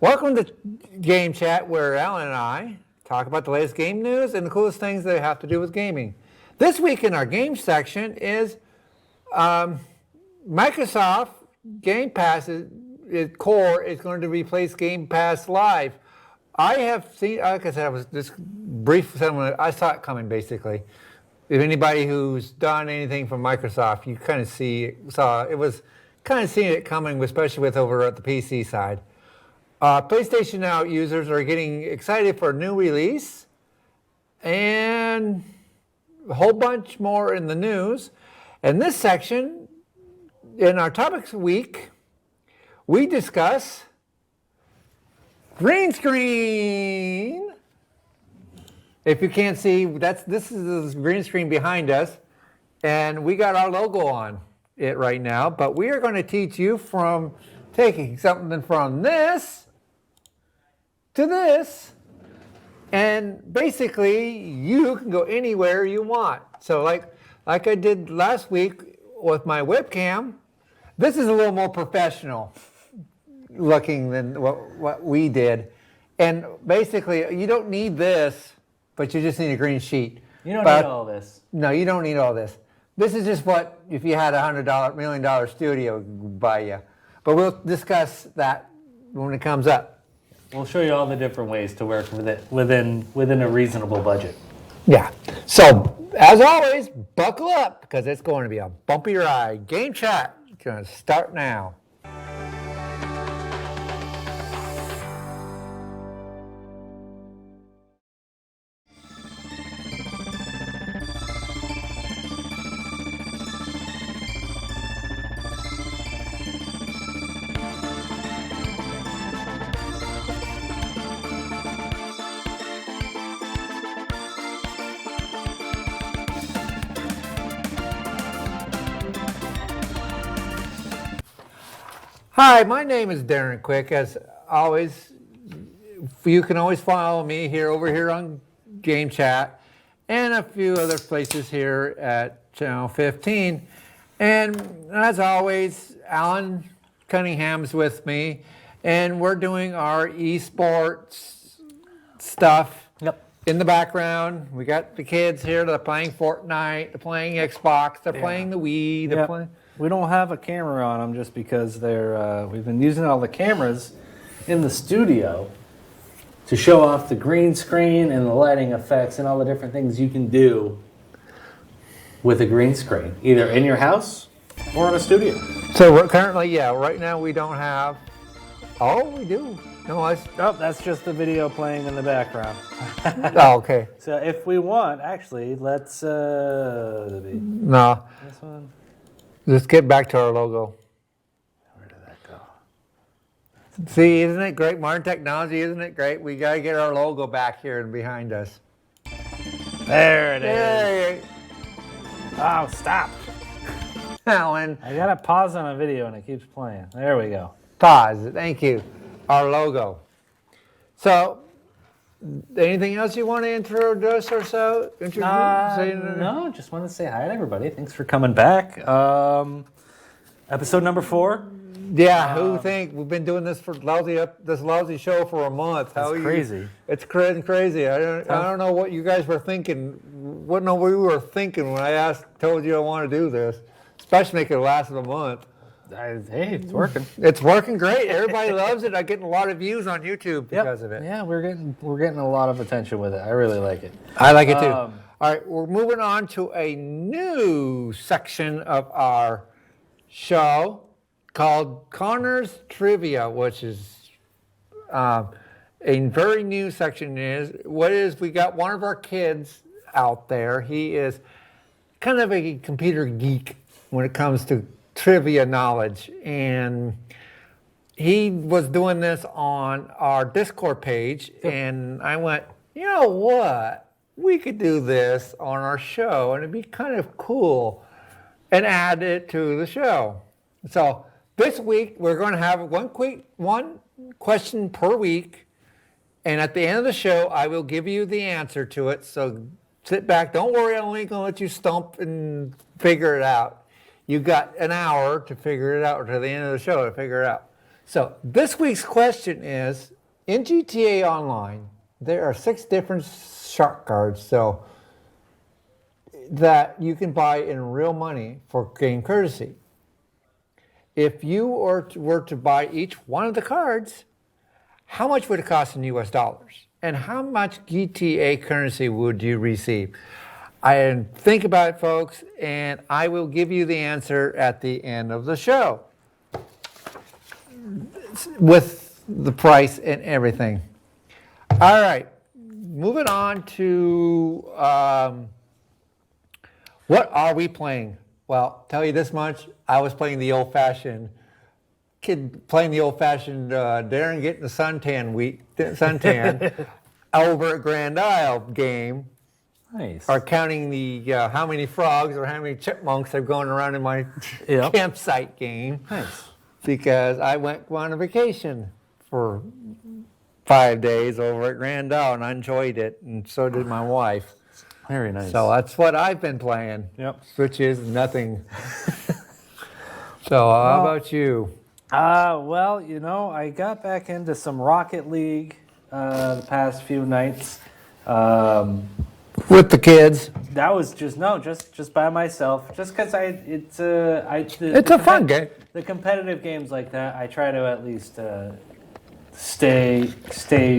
Welcome to Game Chat, where Alan and I talk about the latest game news and the coolest things that have to do with gaming. This week in our game section is Microsoft Game Pass Core is going to replace Game Pass Live. I have seen, like I said, I was just brief. I saw it coming basically. If anybody who's done anything from Microsoft, you kind of saw it was kind of seeing it coming, especially with over at the PC side. PlayStation Now users are getting excited for a new release, and a whole bunch more in the news. In this section, in our topics week, we discuss green screen. If you can't see, this is the green screen behind us, and we got our logo on it right now. But we are going to teach you from taking something from this to this, and basically you can go anywhere you want. So like I did last week with my webcam, this is a little more professional looking than what we did. And basically you don't need this, but you just need a green sheet. You don't need all this. No, you don't need all this. This is just what, if you had $100 million studio, would buy you. But we'll discuss that when it comes up. We'll show you all the different ways to work with it within a reasonable budget. Yeah. So, as always, buckle up because it's going to be a bumpy ride. Game Chat is going to start now. Hi, my name is Darren Quick. As always, you can always follow me over here on Game Chat and a few other places here at Channel 15. And as always, Alan Cunningham is with me, and we're doing our esports stuff. Yep. In the background, we got the kids here. They're playing Fortnite, they're playing Xbox, they're playing the Wii, they're playing... We don't have a camera on them just because we've been using all the cameras in the studio to show off the green screen and the lighting effects and all the different things you can do with a green screen, either in your house or in a studio. So we're currently, right now we don't have... Oh, we do. No, that's just the video playing in the background. Oh, okay. So if we want, actually, let's... No. This one. Let's get back to our logo. Where did that go? See, isn't it great? Modern technology, isn't it great? We got to get our logo back here and behind us. There it is. Hey. Oh, stop. Alan. I got to pause on a video and it keeps playing. There we go. Pause. Thank you. Our logo. So, anything else you want to introduce or so? No, just want to say hi to everybody. Thanks for coming back. Episode number 4. Yeah, who think we've been doing this lousy show for a month? That's crazy. It's crazy. I don't know what you guys were thinking. What we were thinking when I told you I want to do this, especially make it last a month. Hey, it's working. It's working great. Everybody loves it. I'm getting a lot of views on YouTube because of it. Yeah, we're getting a lot of attention with it. I really like it. I like it too. All right, we're moving on to a new section of our show called Connor's Trivia, which is a very new section. We got one of our kids out there. He is kind of a computer geek when it comes to trivia knowledge, and he was doing this on our Discord page, and I went, you know what, we could do this on our show and it'd be kind of cool and add it to the show. So this week we're going to have one question per week, and at the end of the show I will give you the answer to it. So sit back, don't worry, I'm only going to let you stump and figure it out. You got an hour to figure it out, or to the end of the show to figure it out. So this week's question is, in GTA Online, there are 6 different shark cards so that you can buy in real money for game courtesy. If you were to buy each one of the cards, how much would it cost in US dollars? And how much GTA currency would you receive? Think about it, folks, and I will give you the answer at the end of the show with the price and everything. All right, moving on to what are we playing? Well, tell you this much, I was playing the old-fashioned Darren getting the suntan over at Grand Isle game. Nice. Or counting the how many frogs or how many chipmunks are going around in my campsite game. Nice. Because I went on a vacation for 5 days over at Grand Isle and I enjoyed it, and so did my wife. Very nice. So that's what I've been playing. Yep. Which is nothing. So how about you? Well, I got back into some Rocket League the past few nights. With the kids. That was just by myself. Just because it's a fun game. The competitive games like that, I try to at least stay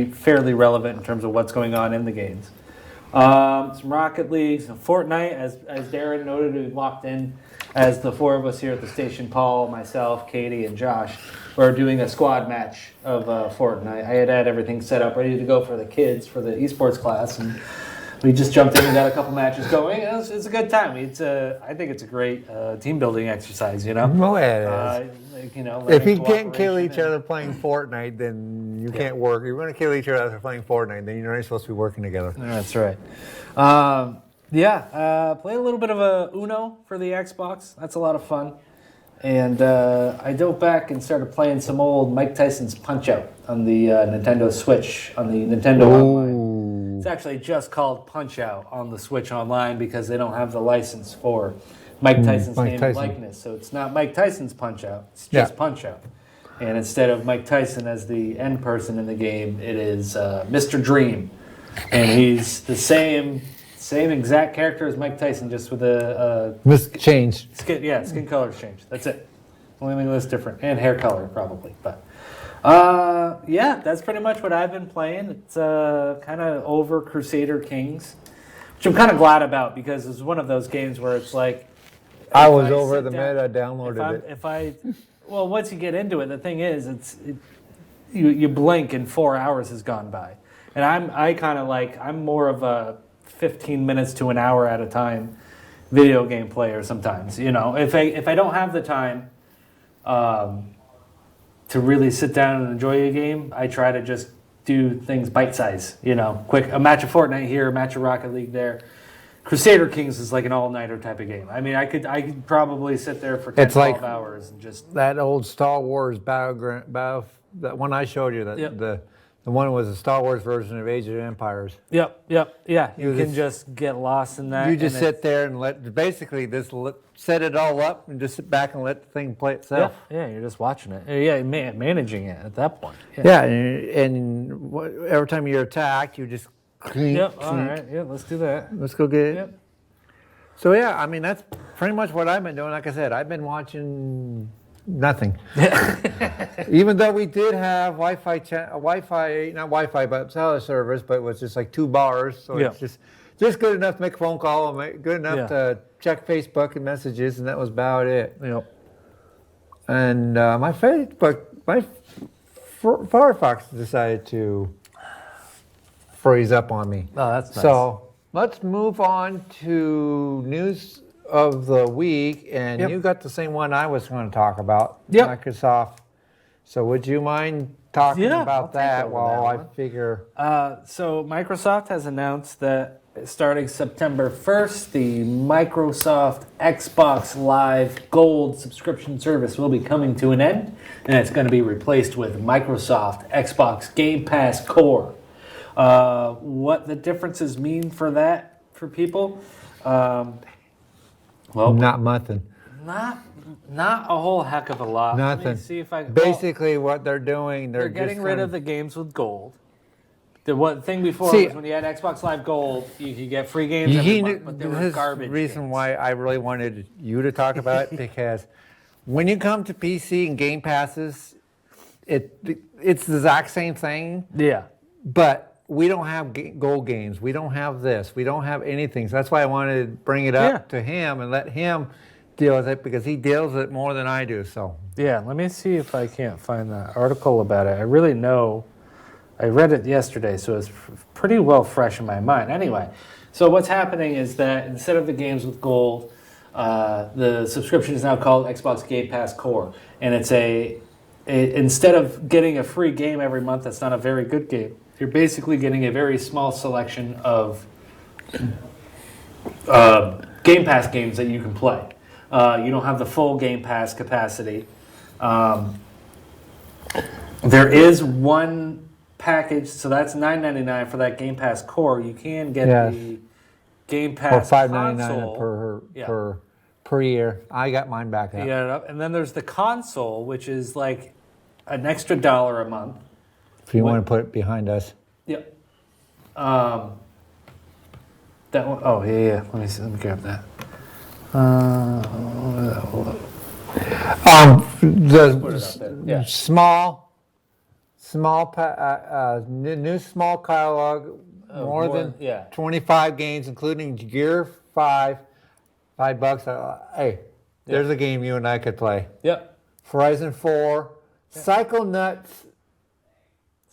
fairly relevant in terms of what's going on in the games. Some Rocket League, some Fortnite, as Darren noted, we walked in as the 4 of us here at the station, Paul, myself, Katie, and Josh, were doing a squad match of Fortnite. I had everything set up, ready to go for the kids, for the Esports class, and we just jumped in and got a couple matches going. It's a good time. I think it's a great team building exercise, Oh, yeah, it is. If you can't kill each other playing Fortnite, then you can't work. If you're going to kill each other after playing Fortnite, then you're not supposed to be working together. That's right. Played a little bit of a Uno for the Xbox. That's a lot of fun. And I dove back and started playing some old Mike Tyson's Punch-Out on the Nintendo Switch, on the Nintendo Online. It's actually just called Punch-Out on the Switch Online because they don't have the license for Mike Tyson's name and likeness. So it's not Mike Tyson's Punch-Out. It's just Punch-Out. And instead of Mike Tyson as the end person in the game, it is Mr. Dream. And he's the same exact character as Mike Tyson, just with a change. Skin color's changed. That's it. Only thing that's different, and hair color probably. But that's pretty much what I've been playing. It's kind of over Crusader Kings, which I'm kind of glad about because it's one of those games where it's like I was over the meta, I downloaded it. Once you get into it, the thing is, you blink and 4 hours has gone by, and I'm more of a 15 minutes to an hour at a time video game player sometimes. If I don't have the time to really sit down and enjoy a game, I try to just do things bite size, quick. A match of Fortnite here, a match of Rocket League there. Crusader Kings is like an all-nighter type of game. I mean, I could probably sit there for 10, 12 hours and just... That old Star Wars that one I showed you, the one was a Star Wars version of Age of Empires. Yep, yeah. You can just get lost in that. You just sit there and set it all up and just sit back and let the thing play itself. Yeah, you're just watching it. Yeah, managing it at that point. Yeah, and every time you're attacked, you just clean. Yep, all right. Yeah, let's do that. Let's go get it. Yep. So, I mean, that's pretty much what I've been doing. Like I said, I've been watching nothing. Even though we did have not Wi-Fi, but cellular service, but it was just like 2 bars. So it's just good enough to make a phone call and good enough to check Facebook and messages, and that was about it. Yep. And my Firefox decided to freeze up on me. Oh, that's nice. So let's move on to news of the week, and you got the same one I was going to talk about, Microsoft. So would you mind talking about that while I figure? So Microsoft has announced that starting September 1st, the Microsoft Xbox Live Gold subscription service will be coming to an end, and it's going to be replaced with Microsoft Xbox Game Pass Core. What the differences mean for people? Not nothing. Not a whole heck of a lot. Nothing. Let me see if I Basically, what they're doing, they're just getting rid of the games with gold. The one thing before See, was when you had Xbox Live Gold, you could get free games every month, but they were this is garbage the reason games. why I really wanted you to talk about it, because when you come to PC and Game Passes, it's the exact same thing, Yeah. but we don't have gold games. We don't have this. We don't have anything. So that's why I wanted to bring it up to him and let him deal with it, because he deals with it more than I do. So Yeah, let me see if I can't find that article about it. I really know. I read it yesterday, so it's pretty well fresh in my mind. Anyway, so what's happening is that instead of the games with gold, the subscription is now called Xbox Game Pass Core, and it's instead of getting a free game every month, that's not a very good game. You're basically getting a very small selection of Game Pass games that you can play. You don't have the full Game Pass capacity. There is one package, so that's $9.99 for that Game Pass Core. You can get the Game Pass for $5.99 console per year. I got mine back up. Yeah, and then there's the console, which is like an extra $1 a month. If you want to put it behind us. Yep. That one. Oh yeah. Let me see. Let me grab that. Hold up. The new small catalog, more than 25 games, including Gear 5, $5. Hey, there's a game you and I could play. Yep. Horizon 4, Psychonauts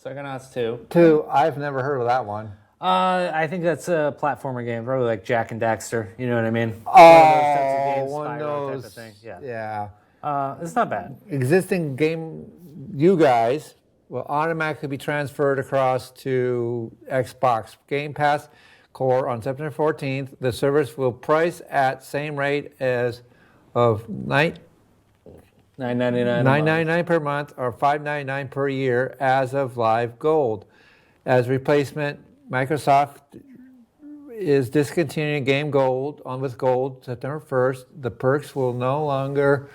Psychonauts 2. 2. I've never heard of that one. I think that's a platformer game, probably like Jack and Daxter. You know what I mean? One of those. Type of thing. Yeah. It's not bad. Existing game, you guys will automatically be transferred across to Xbox Game Pass Core on September 14th. The service will price at same rate as of $9.99 per month or $5.99 per year as of Live Gold. As replacement, Microsoft is discontinuing Game Gold with Gold September 1st. The perks will no longer.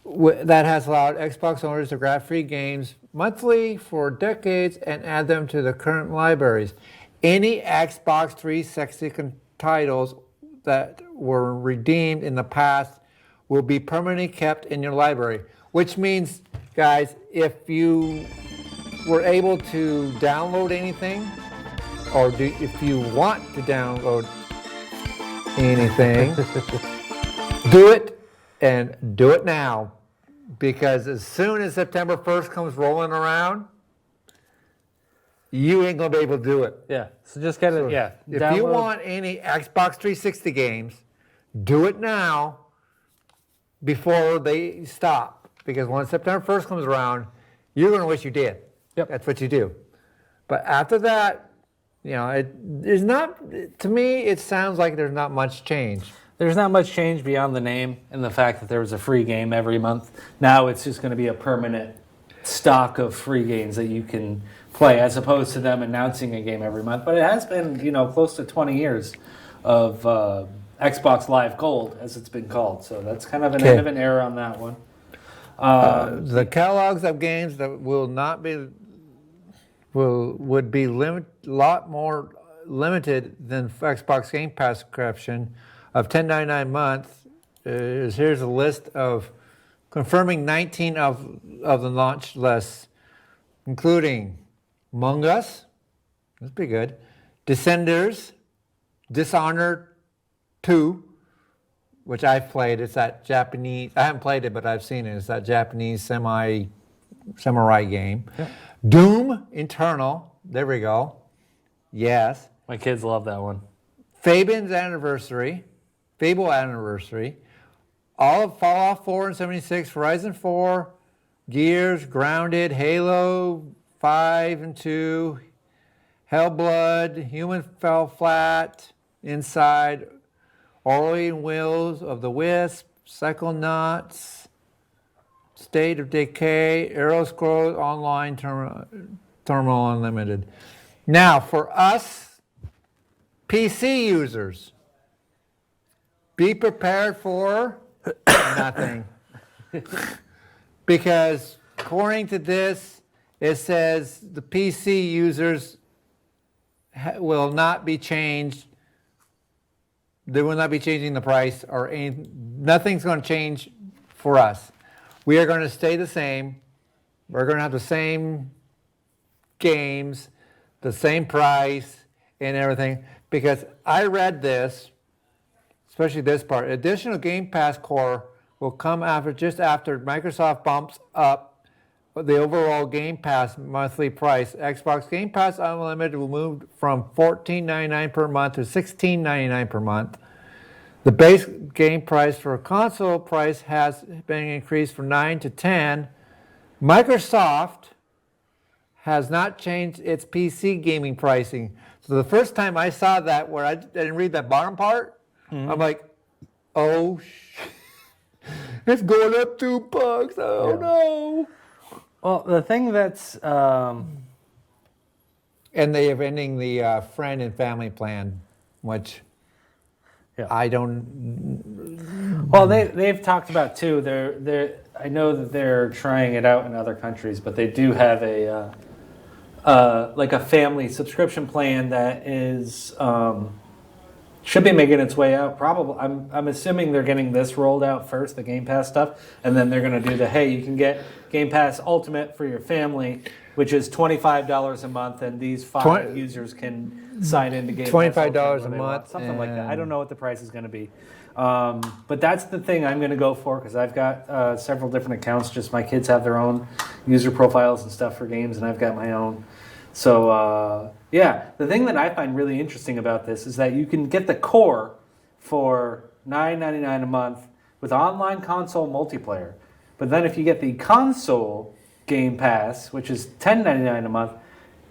That has allowed Xbox owners to grab free games monthly for decades and add them to the current libraries. Any Xbox 360 titles that were redeemed in the past will be permanently kept in your library, which means, guys, if you were able to download anything, or if you want to download anything, do it, and do it now, because as soon as September 1st comes rolling around, you ain't gonna be able to do it. Yeah, so just get it, If you want any Xbox 360 games, do it now before they stop, because when September 1st comes around, you're gonna wish you did. Yep. That's what you do. But after that, there's not, to me, it sounds like there's not much change. There's not much change beyond the name and the fact that there was a free game every month. Now it's just going to be a permanent stock of free games that you can play, as opposed to them announcing a game every month. But it has been, close to 20 years of Xbox Live Gold, as it's been called. So that's kind of an end of an era on that one. The catalogs of games that would be a lot more limited than Xbox Game Pass subscription of $10.99 a month. Here's a list of confirming 19 of the launch lists, including Among Us, that's pretty good, Descenders, Dishonored 2, which I've played. It's that Japanese, I haven't played it, but I've seen it. It's that Japanese samurai game. Yeah. Doom Eternal, there we go. Yes. My kids love that one. Fable Anniversary, all of Fallout 4 and 76, Horizon 4, Gears, Grounded, Halo 5 and 2, Hellblood, Human Fell Flat, Inside, Ori and Wills of the Wisp, Psychonauts, State of Decay, Arrow Scrolls Online, Terminal Unlimited. Now, for us PC users, be prepared for Nothing. Because according to this, it says the PC users will not be changed. They will not be changing the price or nothing's going to change for us. We are going to stay the same. We're going to have the same games, the same price and everything. Because I read this, especially this part, additional Game Pass core will come just after Microsoft bumps up the overall Game Pass monthly price. Xbox Game Pass Unlimited will move from $14.99 per month to $16.99 per month. The base game price for console price has been increased from 9 to 10. Microsoft has not changed its PC gaming pricing. So the first time I saw that, where I didn't read that bottom part, I'm like, oh, it's going up $2. Oh no! Well, the thing that's And they are ending the friend and family plan, which I don't. well, they've talked about too. I know that they're trying it out in other countries, but they do have a like a family subscription plan that is should be making its way out. Probably, I'm assuming they're getting this rolled out first, the Game Pass stuff, and then they're going to do you can get Game Pass Ultimate for your family, which is $25 a month, and these 5 users can sign into Game Pass $25 a month, something like that. I don't know what the price is going to be, but that's the thing I'm going to go for because I've got several different accounts. Just my kids have their own user profiles and stuff for games, and I've got my own. So, the thing that I find really interesting about this is that you can get the core for $9.99 a month with online console multiplayer. But then if you get the console Game Pass, which is $10.99 a month,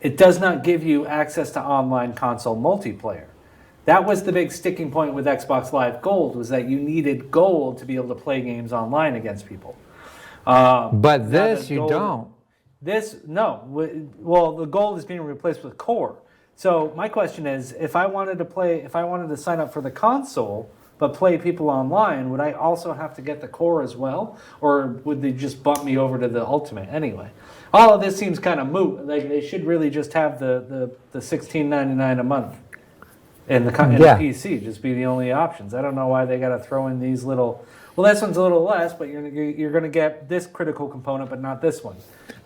it does not give you access to online console multiplayer. That was the big sticking point with Xbox Live Gold, was that you needed gold to be able to play games online against people. But this you don't. No. Well, the gold is being replaced with core. So my question is, if I wanted to sign up for the console but play people online, would I also have to get the core as well, or would they just bump me over to the ultimate anyway? All of this seems kind of moot. Like they should really just have the $16.99 a month in the PC just be the only options. I don't know why they got to throw in these little. Well, this one's a little less, but you're going to get this critical component, but not this one.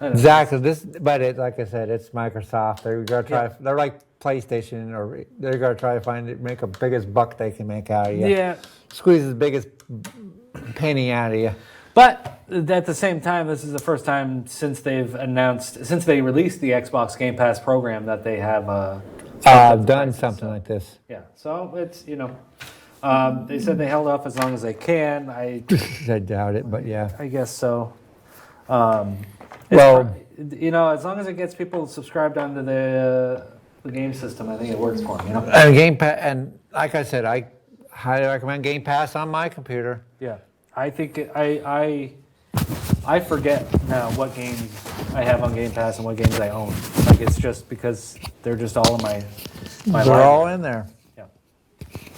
Exactly. Like I said, it's Microsoft. They're going to try. They're like PlayStation, or they're going to try to make the biggest buck they can make out of you. Yeah. Squeeze the biggest penny out of you. But at the same time, this is the first time since they released the Xbox Game Pass program that they have done something like this. Yeah. So it's they said they held off as long as they can. I doubt it, but yeah. I guess so. Well, as long as it gets people subscribed onto the game system, I think it works for them. And Game Pass, and like I said, I highly recommend Game Pass on my computer. Yeah, I think I forget now what games I have on Game Pass and what games I own. Like it's just because they're just all in my They're library. all in there.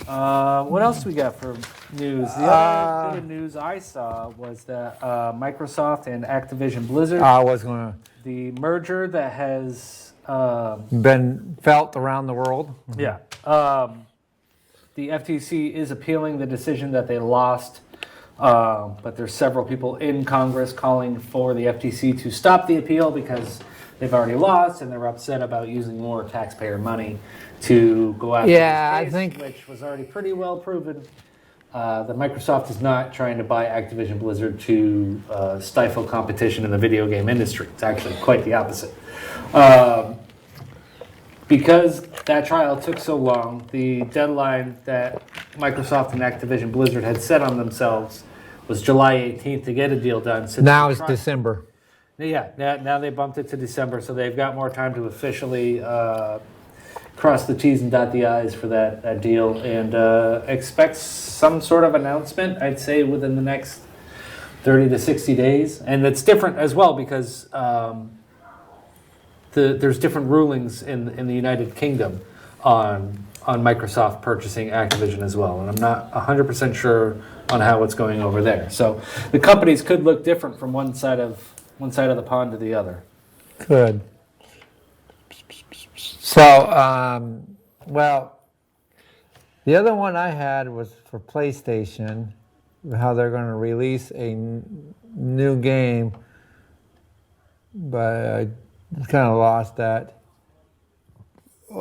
What else we got for news? The other bit of news I saw was that Microsoft and Activision Blizzard, the merger that has been felt around the world. Yeah. The FTC is appealing the decision that they lost, but there's several people in Congress calling for the FTC to stop the appeal because they've already lost and they're upset about using more taxpayer money to go after this case, which was already pretty well proven that Microsoft is not trying to buy Activision Blizzard to stifle competition in the video game industry. It's actually quite the opposite. Because that trial took so long, the deadline that Microsoft and Activision Blizzard had set on themselves was July 18th to get a deal done. So now it's December. Yeah, now they bumped it to December, so they've got more time to officially cross the T's and dot the I's for that deal, and expect some sort of announcement, I'd say, within the next 30 to 60 days. And it's different as well because there's different rulings in the United Kingdom on Microsoft purchasing Activision as well. And I'm not 100% sure on how it's going over there. So the companies could look different from one side of the pond to the other. Good. So, well, the other one I had was for PlayStation, how they're going to release a new game, but I kind of lost that. They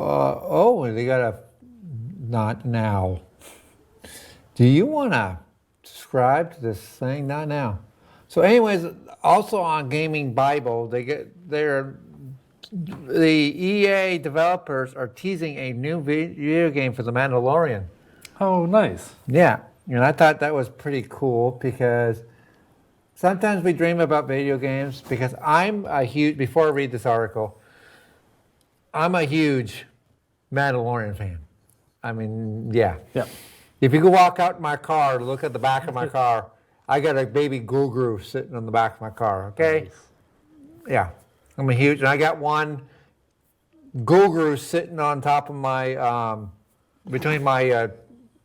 got a not now. Do you want to subscribe to this thing? Not now. So, anyways, also on Gaming Bible, the EA developers are teasing a new video game for The Mandalorian. Oh, nice. Yeah, and I thought that was pretty cool because sometimes we dream about video games. Because before I read this article, I'm a huge Mandalorian fan. I mean, yeah. Yeah. If you could walk out in my car, look at the back of my car, I got a baby Guru sitting on the back of my car, okay? Nice. Yeah. I'm a huge, and I got one Guru sitting on top of my, between my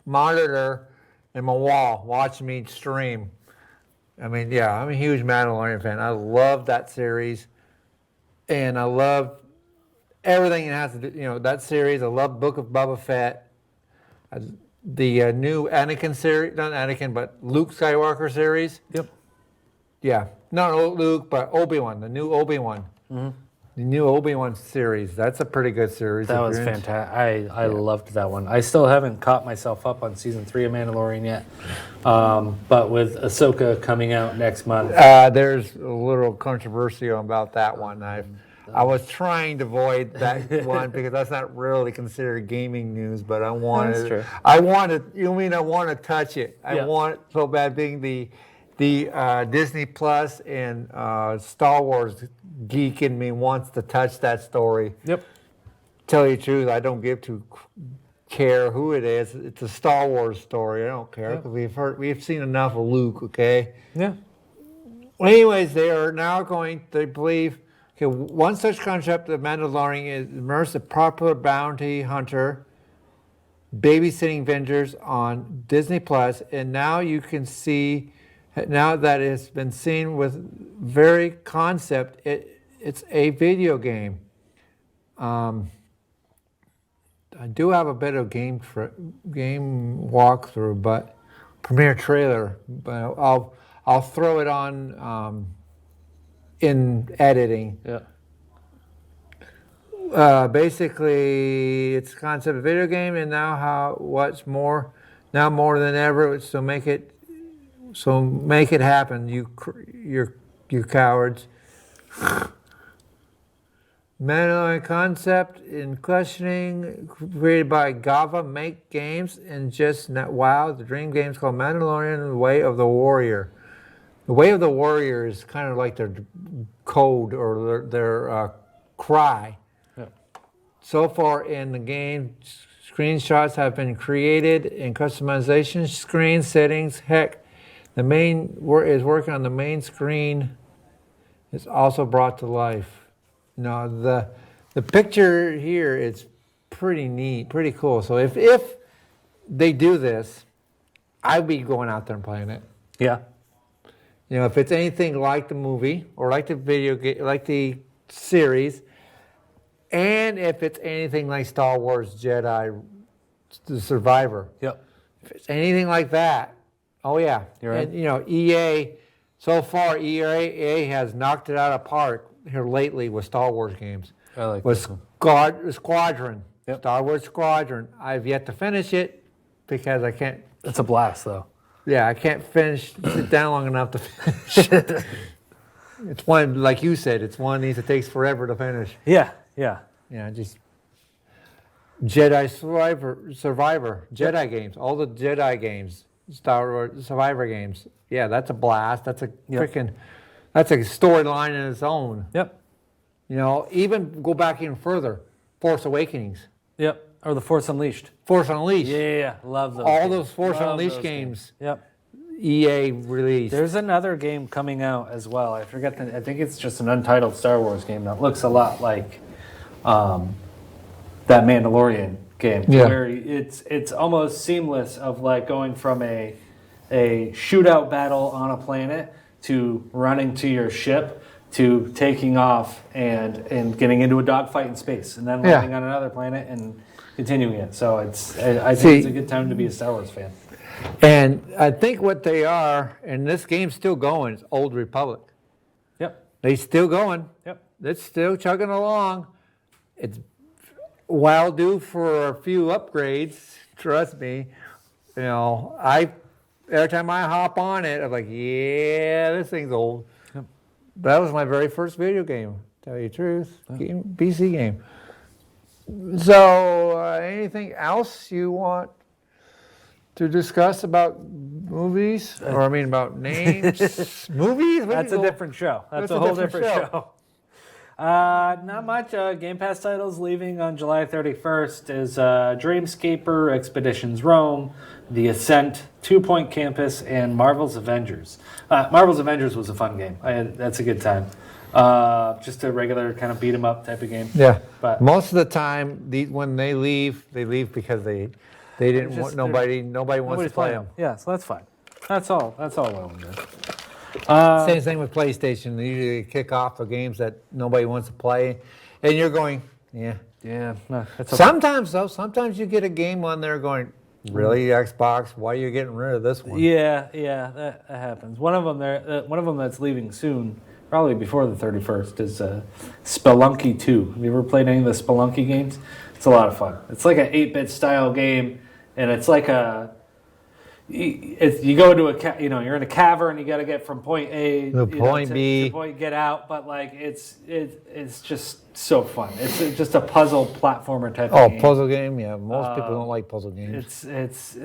monitor and my wall, watching me stream. I mean, yeah, I'm a huge Mandalorian fan. I love that series, and I love everything it has to do, that series. I love Book of Boba Fett. The new Anakin series, not Anakin, but Luke Skywalker series. Yep. Yeah, not Luke, but Obi-Wan, the new Obi-Wan. Mm-hmm. The new Obi-Wan series. That's a pretty good series. That was fantastic. I loved that one. I still haven't caught myself up on season 3 of Mandalorian yet. But with Ahsoka coming out next month. There's a little controversy about that one. I was trying to avoid that one because that's not really considered gaming news, but I wanted to touch it. I want it so bad, being the Disney Plus and Star Wars geek in me wants to touch that story. Yep. Tell you the truth, I don't give to care who it is. It's a Star Wars story. I don't care because we've seen enough of Luke. Okay. Yeah. Anyways, they are now they believe. Okay, one such concept of Mandalorian is immerse a popular bounty hunter babysitting Avengers on Disney Plus, and now you can see, now that it's been seen with very concept, it's a video game. I do have a bit of game walkthrough, but premiere trailer, but I'll throw it on. In editing. Yeah. Basically, it's a concept of video game, and now more than ever. So make it happen. You cowards. Mandalorian concept in questioning, created by Gava Make Games, and just not wow. The dream game's called Mandalorian: The Way of the Warrior. The Way of the Warrior is kind of like their code or their cry. Yeah. So far in the game, screenshots have been created in customization screen settings. Heck, the main is working on the main screen. It's also brought to life. Now the picture here is pretty neat, pretty cool. So if they do this, I'd be going out there and playing it. Yeah. If it's anything like the movie or like the video game, like the series, and if it's anything like Star Wars Jedi, The Survivor. Yep. If it's anything like that, oh yeah. You're right. And EA, so far EA has knocked it out of the park here lately with Star Wars games. I like with this Squadron. Yep. Star Wars Squadron. I've yet to finish it because I can't. It's a blast, though. Yeah, I can't sit down long enough to finish it. It's one, like you said, it's one of these that takes forever to finish. Yeah. Just Jedi Survivor, Jedi games, all the Jedi games, Star Wars Survivor games. Yeah, that's a blast. That's a that's a storyline in its own. Yep. Even go back even further, Force Awakenings. Yep. Or the Force Unleashed. Force Unleashed. Yeah. Love those. All those Force Unleashed games. Yep. EA released. There's another game coming out as well. I forget I think it's just an untitled Star Wars game that looks a lot like that Mandalorian game. Yeah. Where it's almost seamless of like going from a a shootout battle on a planet to running to your ship to taking off and getting into a dogfight in space and then landing on another planet and continuing it. So I think it's a good time to be a Star Wars fan. And I think what they are, and this game's still going, it's Old Republic. Yep. They still going. Yep. It's still chugging along. It's well due for a few upgrades. Trust me. You know, every time I hop on it, I'm like, yeah, this thing's old. Yep. That was my very first video game, to tell you the truth. PC game. So, anything else you want to discuss about movies? Or I mean about names? Movies? That's a different show. That's a whole different show. Not much. Game Pass titles leaving on July 31st is Dreamscaper, Expeditions Rome, The Ascent, 2 Point Campus, and Marvel's Avengers. Marvel's Avengers was a fun game. That's a good time. Just a regular kind of beat 'em up type of game. Yeah. But most of the time, when they leave because they didn't want nobody wants to play them. Yeah, so that's fine. That's all well and good. Same thing with PlayStation. They usually kick off the games that nobody wants to play, and you're going, yeah. Yeah, no, that's okay. Sometimes you get a game on there going, really, Xbox? Why are you getting rid of this one? Yeah, that happens. One of them that's leaving soon, probably before the 31st, is Spelunky 2. Have you ever played any of the Spelunky games? It's a lot of fun. It's like an 8-bit style game, and it's like you go to you're in a cavern, you got to get from point A to point B, to point get out, but like it's just so fun. It's just a puzzle platformer type of game. Oh, puzzle game? Yeah, most people don't like puzzle games. It's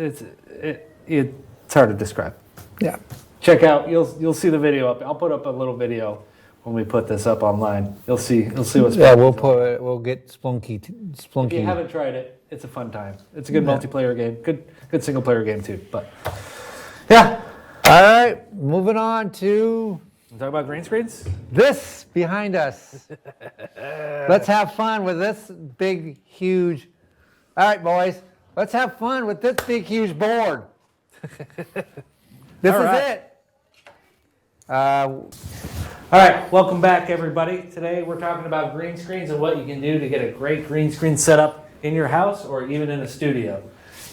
hard to describe. Yeah. Check out, you'll see the video up. I'll put up a little video when we put this up online. You'll see what's we'll get Splunky. If you haven't tried it, it's a fun time. It's a good multiplayer game. Good single player game too. But yeah. All right, moving on to talk about green screens. This behind us. Let's have fun with this big, huge. All right, boys. Let's have fun with this big, huge board. This is it. All right, welcome back, everybody. Today we're talking about green screens and what you can do to get a great green screen set up in your house or even in a studio.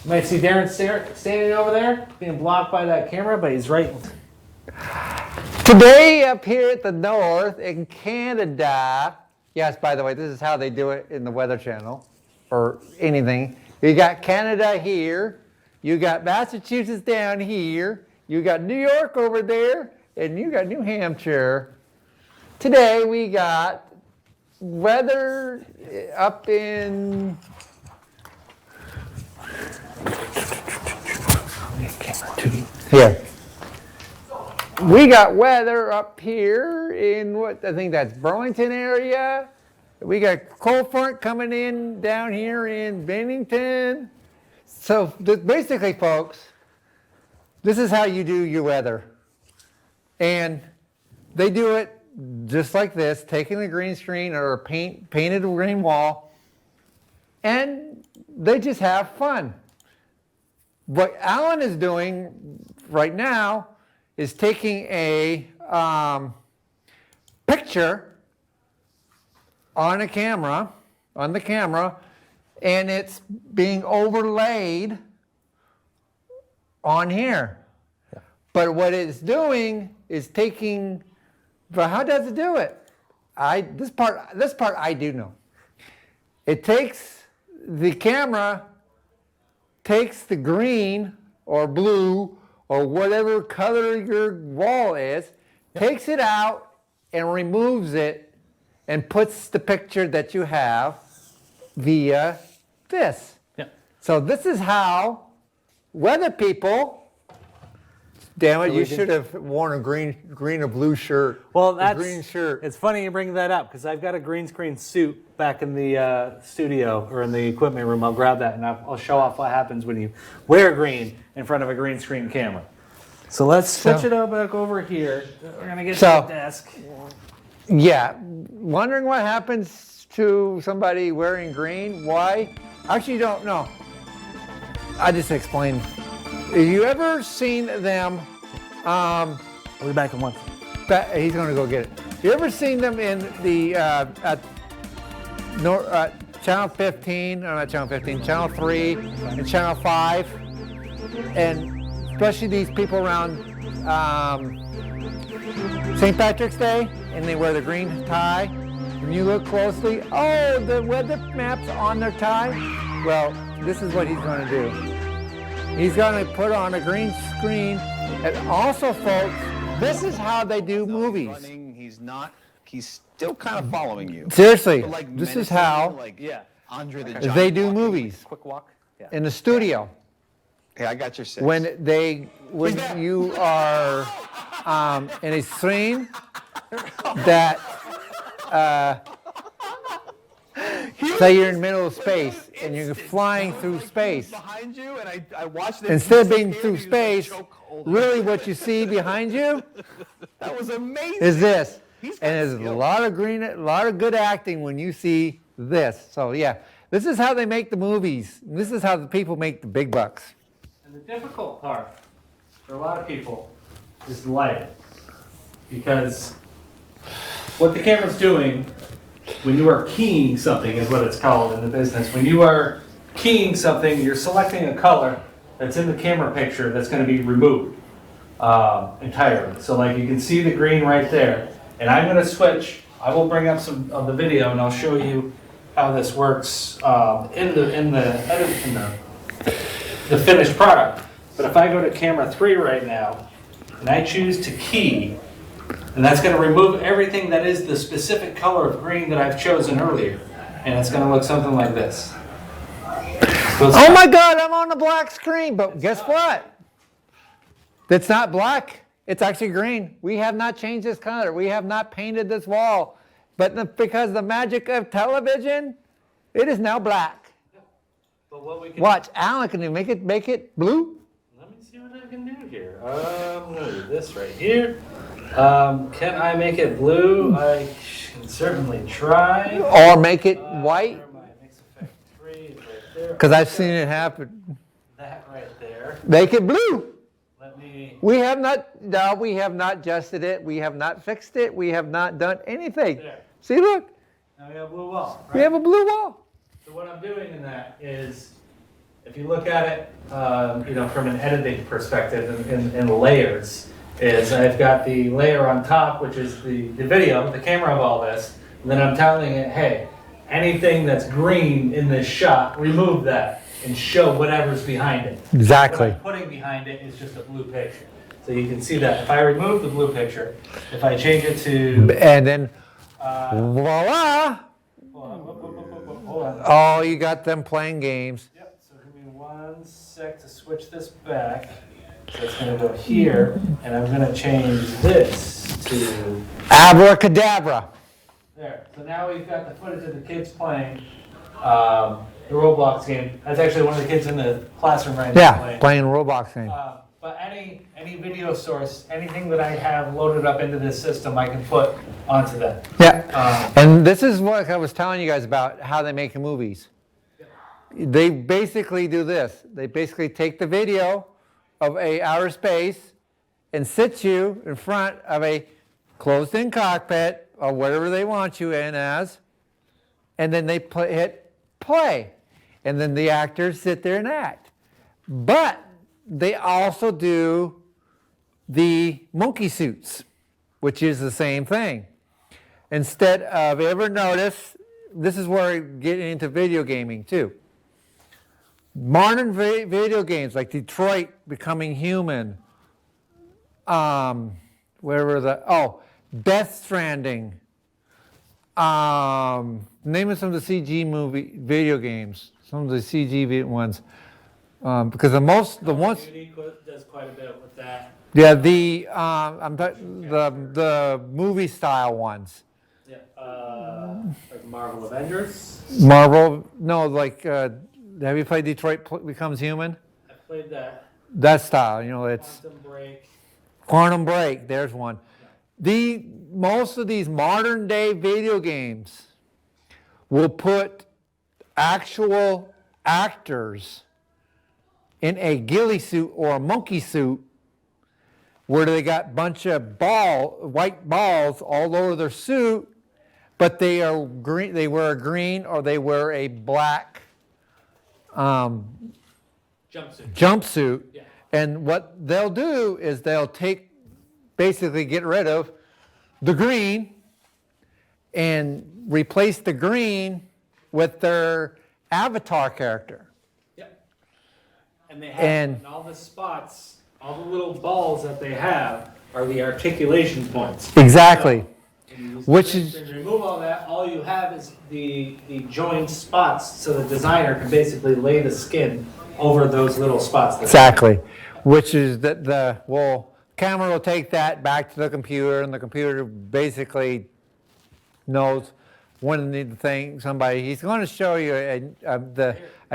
You might see Darren standing over there, being blocked by that camera, but he's right. Today, up here at the north in Canada, yes, by the way, this is how they do it in the Weather Channel or anything. You got Canada here, you got Massachusetts down here, you got New York over there, and you got New Hampshire. Today we got weather up in here. We got weather up here in what I think that's Burlington area. We got cold front coming in down here in Bennington. So basically, folks, this is how you do your weather. And they do it just like this, taking a green screen or a painted green wall, and they just have fun. What Alan is doing right now is taking a picture on the camera, and it's being overlaid on here. Yeah. But what it's doing is taking. But how does it do it? This part I do know. It takes the camera, takes the green or blue or whatever color your wall is, takes it out and removes it and puts the picture that you have via this. Yep. So this is how weather people. Damn it! You should have worn a green or blue shirt. Well, that's green shirt. It's funny you bring that up because I've got a green screen suit back in the studio or in the equipment room. I'll grab that and I'll show off what happens when you wear green in front of a green screen camera. So let's switch it up back over here. We're gonna get to the desk. Yeah, wondering what happens to somebody wearing green? Why? Actually, you don't know. I just explained. Have you ever seen them? We'll be back in one. He's going to go get it. You ever seen them in the Channel 15, or not Channel 15, Channel 3 and Channel 5? And especially these people around St. Patrick's Day, and they wear the green tie. When you look closely, oh, the weather map's on their tie. Well, this is what he's going to do. He's going to put on a green screen. And also, folks, this is how they do movies. He's not. He's still kind of following you. Seriously, Like this is how Andre the Giant they do walking. movies Quick walk. Yeah. in the studio. Hey, I got your 6. When you are in a scene that say you're in the middle of space and you're flying through space. Behind you, and I watched it. Instead of being through space, really what you see behind you That was amazing. is this. He's got And there's a skill. lot of good acting when you see this. So yeah, this is how they make the movies. This is how the people make the big bucks. And the difficult part for a lot of people is the lighting. Because what the camera's doing when you are keying something is what it's called in the business. When you are keying something, you're selecting a color that's in the camera picture that's going to be removed entirely. So like you can see the green right there. And I'm going to switch. I will bring up some of the video and I'll show you how this works in the finished product. But if I go to camera 3 right now and I choose to key, and that's going to remove everything that is the specific color of green that I've chosen earlier. And it's going to look something like this. Oh my God, I'm on the black screen, but guess what? It's not black, it's actually green. We have not changed this color. We have not painted this wall. But because the magic of television, it is now black. But what we can Watch, Alan, can you make it blue? Let me see what I can do here. I'm going to do this right here. Can I make it blue? I can certainly try. Or make it white? Where am I? Mix effect 3 is right there. Because I've seen it happen. That right there. Make it blue. Let me. We have not adjusted it. We have not fixed it. We have not done anything. There. See, look, Now we have a blue wall. Right? we have a blue wall. So what I'm doing in that is, if you look at it, from an editing perspective in layers, is I've got the layer on top, which is the video, the camera of all this, and then I'm telling it, hey, anything that's green in this shot, remove that and show whatever's behind it. Exactly. What I'm putting behind it is just a blue picture. So you can see that if I remove the blue picture, if I change it to, And then, hold voila! on. Oh, you got them playing games. Yep, so give me 1 sec to switch this back. So it's going to go here, and I'm going to change this to Abracadabra. there. So now we've got the footage of the kids playing the Roblox game. That's actually one of the kids in the classroom right now Yeah, playing Roblox game. But any video source, anything that I have loaded up into this system, I can put onto that. Yeah, and this is what I was telling you guys about how they make movies. They basically do this. They basically take the video of a outer space and sit you in front of a closed-in cockpit or whatever they want you in as, and then they hit play, and then the actors sit there and act. But they also do the monkey suits, which is the same thing. Instead of, ever notice, this is where we're getting into video gaming too. Modern video games like Detroit Becoming Human, Death Stranding, name of some of the CG video games, some of the CG ones, because the ones does quite a bit with that. Yeah, the movie style ones. Yeah, like Marvel Avengers. Marvel, no, like have you played Detroit Becomes Human? I played that. That style, it's Quantum Break. Quantum Break. There's one. Most of these modern day video games will put actual actors in a ghillie suit or a monkey suit, where they got a bunch of white balls all over their suit, but they are green. They wear a green or they wear a black jumpsuit. Yeah. And what they'll do is they'll basically get rid of the green and replace the green with their avatar character. Yep. And they have in all the spots, all the little balls that they have are the articulation points. Exactly. Which is to remove all that, all you have is the joined spots, so the designer can basically lay the skin over those little spots. Exactly. Which is that camera will take that back to the computer, and the computer basically knows when he's going to show you a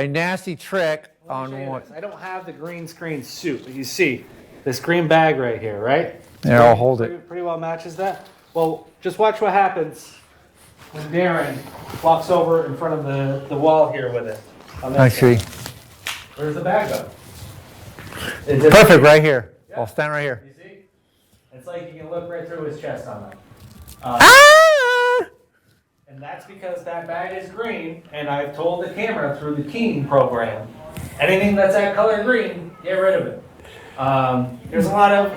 nasty trick on what. I don't have the green screen suit, but you see this green bag right here, right? Yeah, I'll hold it. Pretty well matches that. Well, just watch what happens when Darren walks over in front of the wall here with it. Actually, where's the bag go? Perfect, right here. Yeah. I'll stand right here. You see? It's like you can look right through his chest on that. And that's because that bag is green, and I've told the camera through the keying program, anything that's that color green, get rid of it. There's a lot of,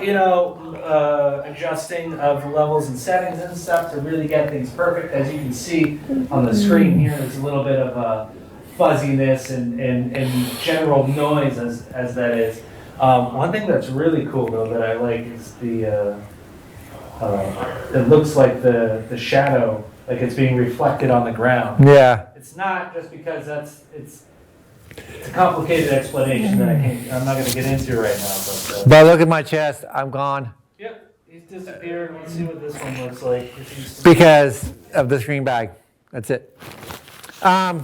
adjusting of levels and settings and stuff to really get things perfect. As you can see on the screen here, there's a little bit of fuzziness and general noise as that is. One thing that's really cool though that I like is it looks like the shadow, like it's being reflected on the ground. Yeah. It's not just because it's a complicated explanation that I'm not going to get into right now. But look at my chest. I'm gone. Yep, he's disappeared. Let's see what this one looks like. Because of this green bag. That's it. So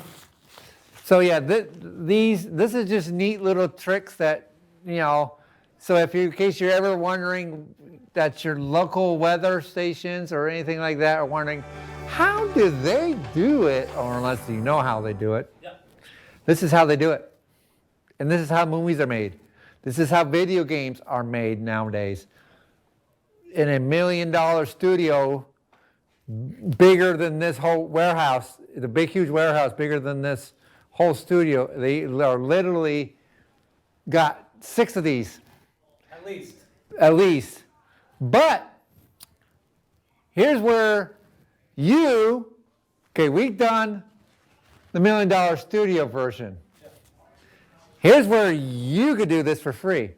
yeah, this is just neat little tricks that, so in case you're ever wondering that your local weather stations or anything like that are wondering, how do they do it? Or unless you know how they do it. Yep. This is how they do it. And this is how movies are made. This is how video games are made nowadays. In $1 million studio, bigger than this whole warehouse, the big, huge warehouse, bigger than this whole studio, they are literally got 6 of these. At least. But here's where we've done the $1 million studio version. Here's where you could do this for free.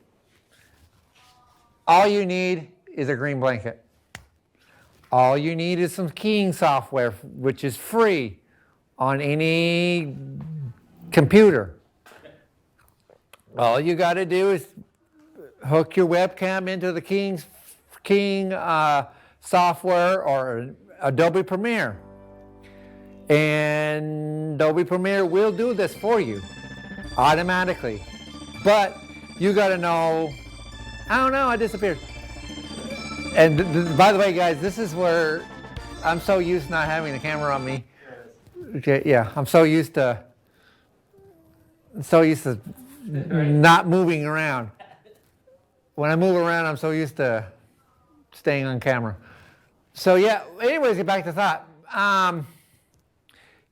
All you need is a green blanket. All you need is some keying software, which is free on any computer. All you got to do is hook your webcam into the keying software or Adobe Premiere. And Adobe Premiere will do this for you automatically. But you got to know, I don't know, I disappeared. And by the way, guys, this is where I'm so used to not having the camera on me. Okay, yeah, I'm so used to not moving around. When I move around, I'm so used to staying on camera. So yeah, anyways, get back to thought.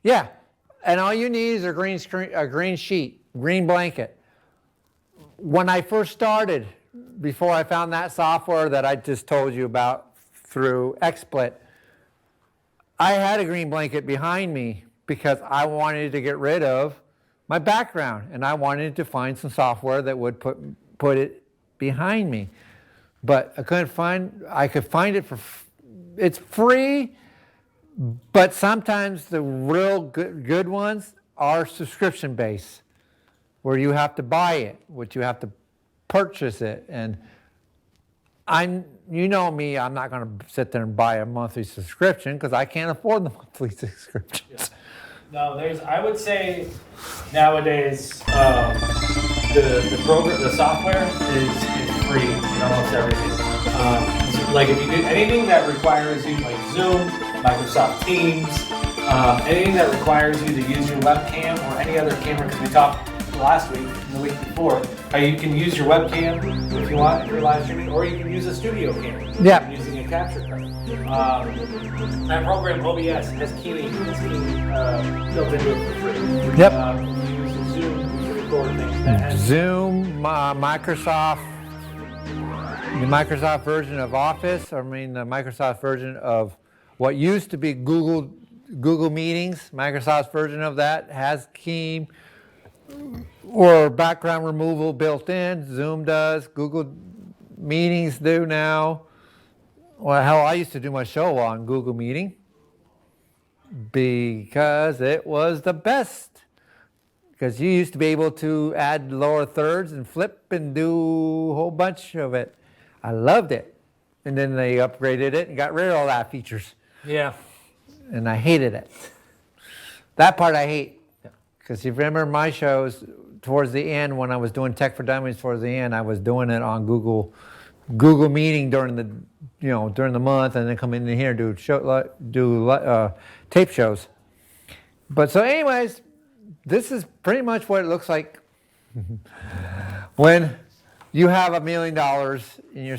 Yeah, and all you need is a green sheet, green blanket. When I first started, before I found that software that I just told you about through XSplit, I had a green blanket behind me because I wanted to get rid of my background, and I wanted to find some software that would put it behind me. But I could find it it's free, but sometimes the real good ones are subscription based, where you have to buy it, which you have to purchase it. And you know me, I'm not going to sit there and buy a monthly subscription because I can't afford the monthly subscriptions. Yeah. No, I would say nowadays the program, the software is free in almost everything. Like if you do anything that requires you, like Zoom, Microsoft Teams, anything that requires you to use your webcam or any other camera, because we talk last week and the week before, how you can use your webcam if you want if you're live streaming, or you can use a studio cam using a capture card. That program, OBS, has keying built into it for free. Yep. You use Zoom to record things. That has Zoom, Microsoft, the Microsoft version of Office, the Microsoft version of what used to be Google Meetings, Microsoft's version of that has keying or background removal built in. Zoom does. Google Meetings do now. Well, hell, I used to do my show on Google Meeting because it was the best. Because you used to be able to add lower thirds and flip and do a whole bunch of it. I loved it. And then they upgraded it and got rid of all that features. Yeah. And I hated it. That part I hate. Because if you remember my shows towards the end, when I was doing Tech for Dummies towards the end, I was doing it on Google Meeting during the month, and then come in here and do tape shows. But so anyways, this is pretty much what it looks like when you have $1 million in your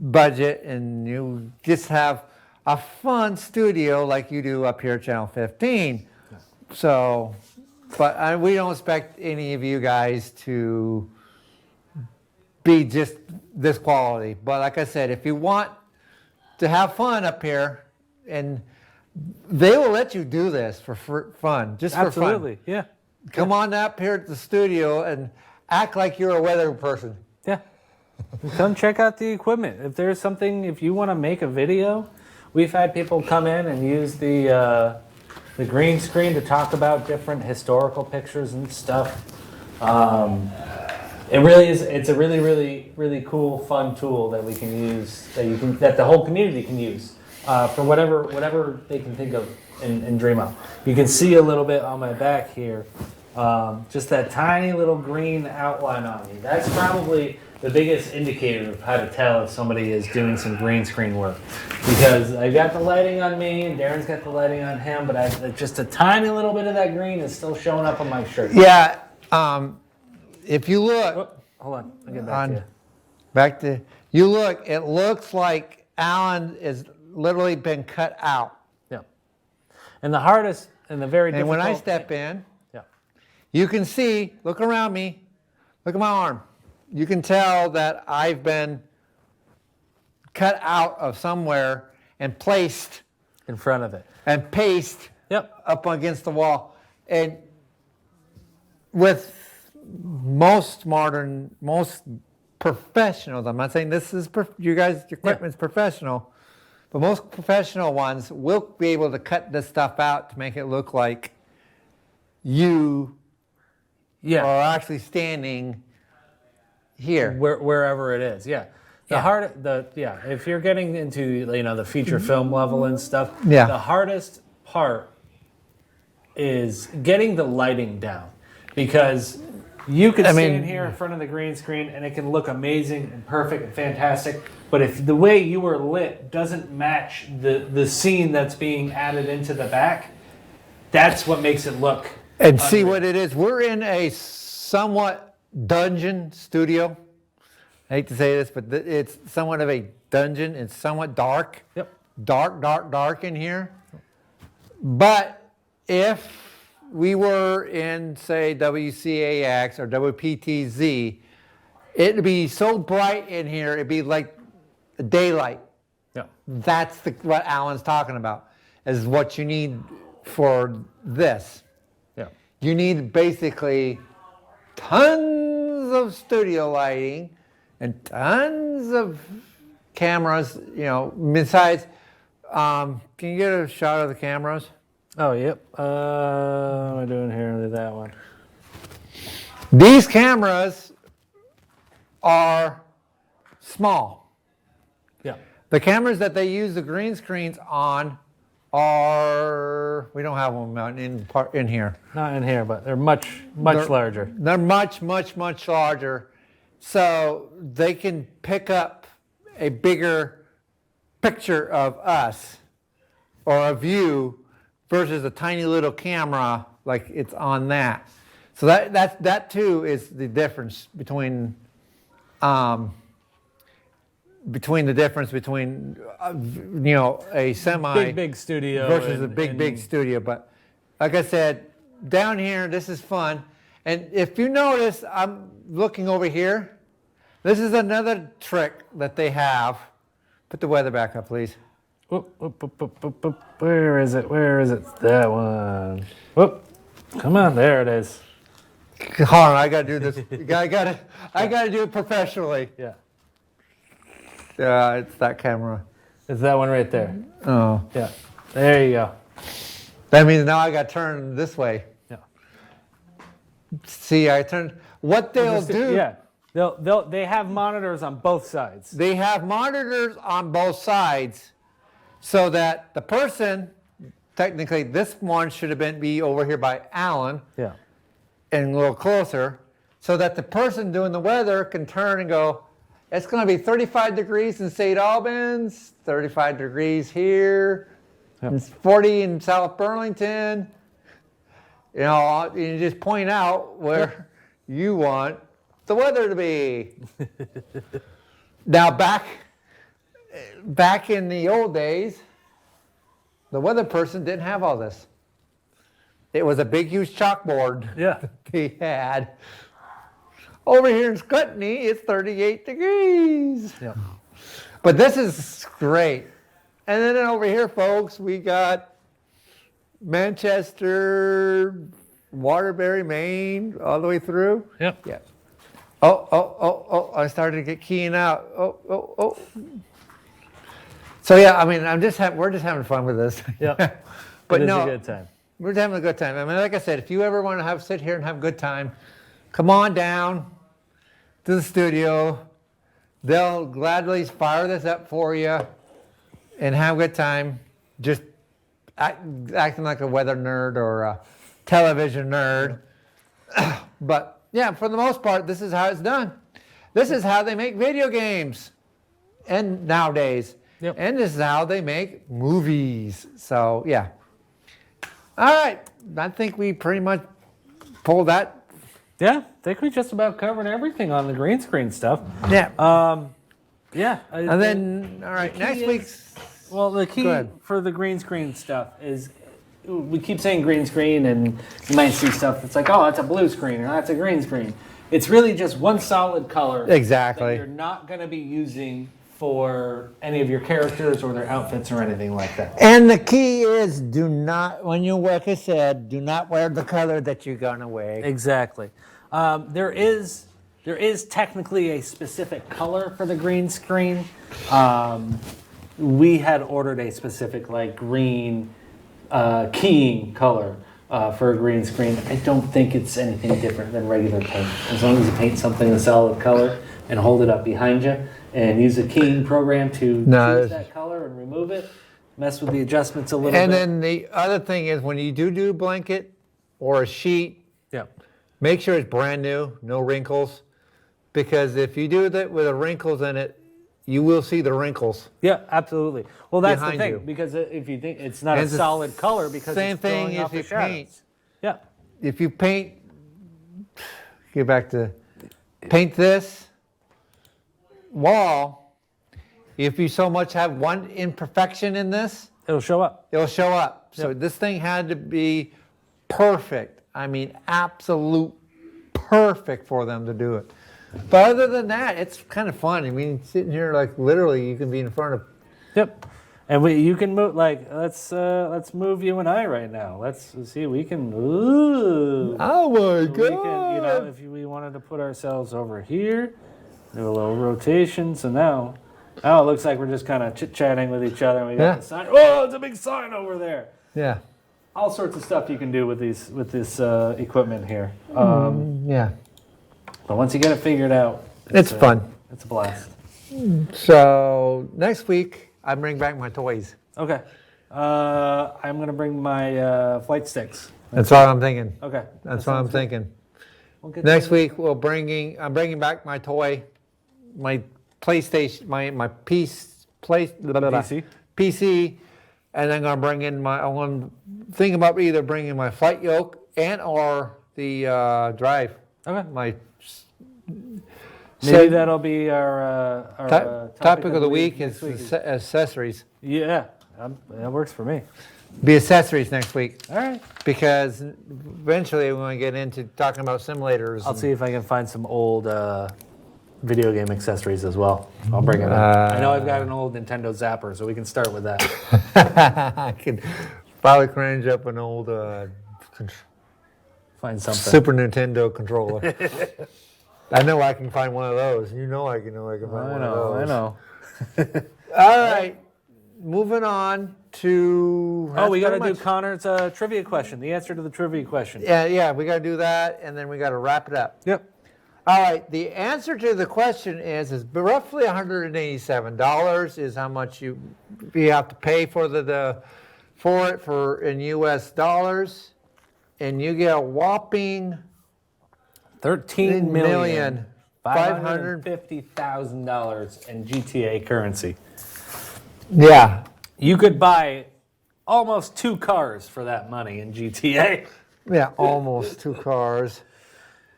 budget and you just have a fun studio like you do up here at Channel 15. So, but we don't expect any of you guys to be just this quality. But like I said, if you want to have fun up here, and they will let you do this for fun, just for fun. Absolutely, yeah. Come on up here at the studio and act like you're a weather person. Yeah. Come check out the equipment. If there's something, if you want to make a video, we've had people come in and use the green screen to talk about different historical pictures and stuff. It really is. It's a really, really, really cool, fun tool that we can use. That the whole community can use for whatever they can think of and dream of. You can see a little bit on my back here, just that tiny little green outline on me. That's probably the biggest indicator of how to tell if somebody is doing some green screen work, because I've got the lighting on me and Darren's got the lighting on him, but just a tiny little bit of that green is still showing up on my shirt. Yeah. If you look, hold on, I'll get back to you. Back to you look. It looks like Alan has literally been cut out. Yeah. And the hardest and the very difficult. And when I step in, yeah, you can see. Look around me. Look at my arm. You can tell that I've been cut out of somewhere and placed in front of it and pasted up against the wall. And with most professionals, I'm not saying this is you guys' equipment's professional, but most professional ones will be able to cut this stuff out to make it look like you are actually standing here, wherever it is. Yeah. If you're getting into the feature film level and stuff, the hardest part is getting the lighting down, because you can stand here in front of the green screen and it can look amazing and perfect and fantastic, but if the way you are lit doesn't match the scene that's being added into the back, that's what makes it look and see what it is. We're in a somewhat dungeon studio. I hate to say this, but it's somewhat of a dungeon. It's somewhat dark. Yep. Dark in here. But if we were in, say, WCAX or WPTZ, it'd be so bright in here, it'd be like daylight. Yeah. That's what Alan's talking about, is what you need for this. Yeah. You need basically tons of studio lighting and tons of cameras, besides, can you get a shot of the cameras? Oh, yep. What am I doing here with that one? These cameras are small. Yeah. The cameras that they use the green screens on we don't have them in here. Not in here, but they're much larger. They're much larger. So they can pick up a bigger picture of us or a view versus a tiny little camera like it's on that. So that too is the difference between the difference between a semi Big studio versus a big studio. But like I said, down here this is fun. And if you notice, I'm looking over here. This is another trick that they have. Put the weather back up, please. Whoop, whoop, whoop, whoop, whoop, whoop. Where is it? Where is it? That one. Whoop. Come on, there it is. Hold on, I gotta do this. I gotta do it professionally. Yeah. It's that camera. It's that one right there. Oh. Yeah. There you go. That means now I gotta turn this way. Yeah. See, I turned. What they'll do? Yeah. They have monitors on both sides. They have monitors on both sides, so that the person, technically, this one should have be over here by Alan. Yeah. And a little closer, so that the person doing the weather can turn and go, it's going to be 35 degrees in St. Albans, 35 degrees here, Yep. it's 40 in South Burlington. You just point out where you want the weather to be. Now, back in the old days, the weather person didn't have all this. It was a big, huge chalkboard Yeah. they had. Over here in Scutney, it's 38 degrees. Yeah. But this is great. And then over here, folks, we got Manchester, Waterbury, Maine, all the way through. Yep. Yeah. Oh, I started to get keying out. Oh. So yeah, I mean, we're just having fun with this. Yeah. But It is no, a good time. we're just having a good time. I mean, like I said, if you ever want to sit here and have a good time, come on down to the studio. They'll gladly fire this up for you and have a good time. Just acting like a weather nerd or a television nerd. But yeah, for the most part, this is how it's done. This is how they make video games, and nowadays, Yep. and this is how they make movies. So yeah. All right, I think we pretty much pulled that. Yeah. I think we just about covered everything on the green screen stuff. Yeah. Yeah. And then, all right, next week's. Well, the key Go ahead. for the green screen stuff is we keep saying green screen, and you might see stuff that's like, oh, that's a blue screen, or that's a green screen. It's really just one solid color Exactly. that you're not going to be using for any of your characters or their outfits or anything like that. And the key is do not, when you work, I said, do not wear the color that you're going to wear. Exactly. There is technically a specific color for the green screen. We had ordered a specific green keying color for a green screen. I don't think it's anything different than regular paint. As long as you paint something a solid color and hold it up behind you and use a keying program to choose that color and remove it, mess with the adjustments a little bit. And then the other thing is when you do a blanket or a sheet, Yeah. make sure it's brand new, no wrinkles. Because if you do that with the wrinkles in it, you will see the wrinkles. Yeah, absolutely. Well, that's the Behind thing, you. because if you think it's not And a it's the solid color because same it's throwing thing off if the you shadows. paint. Yeah. If you paint this wall, if you so much have one imperfection in this, It'll show up. it'll show up. So Yep. this thing had to be perfect. I mean, absolute perfect for them to do it. But other than that, it's kind of fun. I mean, sitting here, literally, you can be in front of. Yep. And you can move, let's move you and I right now. Let's see, we can, ooh. Oh my We God! can, if we wanted to put ourselves over here, do a little rotation. So now it looks like we're just kind of chit-chatting with each other. And we got Yeah. the sign. Oh, it's a big sign over there. Yeah. All sorts of stuff you can do with this equipment here. Yeah. But once you get it figured out, It's fun. It's a blast. So next week, I bring back my toys. Okay. I'm gonna bring my flight sticks. That's what I'm thinking. Okay. That's what I'm thinking. We'll get Next to- week, I'm bringing back my toy, my PlayStation, my PC, and then I'm thinking about either bringing my flight yoke or the drive. Okay. My Maybe that'll be our topic of the week next is accessories. Yeah, that works for me. Be accessories next week. All right. Because eventually we're going to get into talking about simulators. I'll see if I can find some old video game accessories as well. I'll bring it in. I know I've got an old Nintendo Zapper, so we can start with that. I could probably cringe up an old Find something. Super Nintendo controller. I know I can find one of those. You know I can find one of those. I know. All right. Moving on to... We got to do Connor's trivia question, the answer to the trivia question. Yeah, we got to do that, and then we got to wrap it up. Yep. All right, the answer to the question is roughly $187 is how much you have to pay for in U.S. dollars, and you get a whopping $13,550,000 in GTA currency. Yeah. You could buy almost 2 cars for that money in GTA. Yeah, almost 2 cars.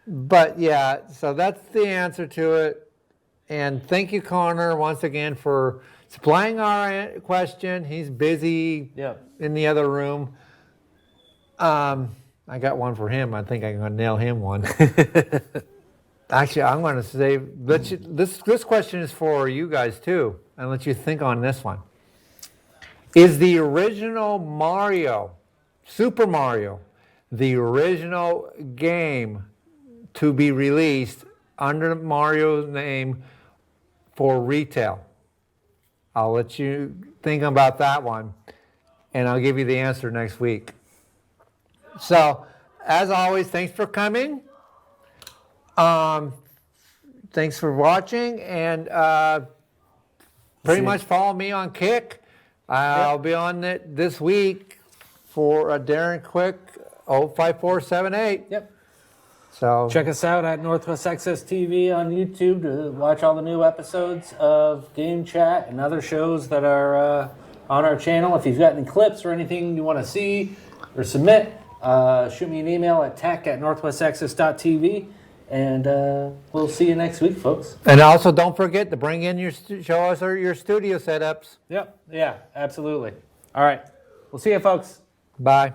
But yeah, so that's the answer to it. And thank you, Connor, once again for supplying our question. He's busy in the other room. I got one for him. I think I'm going to nail him one. Actually, I'm going to say, this question is for you guys too, and let you think on this one. Is the original Mario, Super Mario, the original game to be released under Mario's name for retail? I'll let you think about that one, and I'll give you the answer next week. So, as always, thanks for coming. Thanks for watching, and pretty much follow me on Kick. I'll be on it this week for Darren Quick 05478. Yep. So check us out at Northwest Access TV on YouTube to watch all the new episodes of Game Chat and other shows that are on our channel. If you've got any clips or anything you want to see or submit, shoot me an email at tech@northwestaccess.tv, and we'll see you next week, folks. And also, don't forget to bring in show us your studio setups. Yep. Yeah, absolutely. All right. We'll see you, folks. Bye.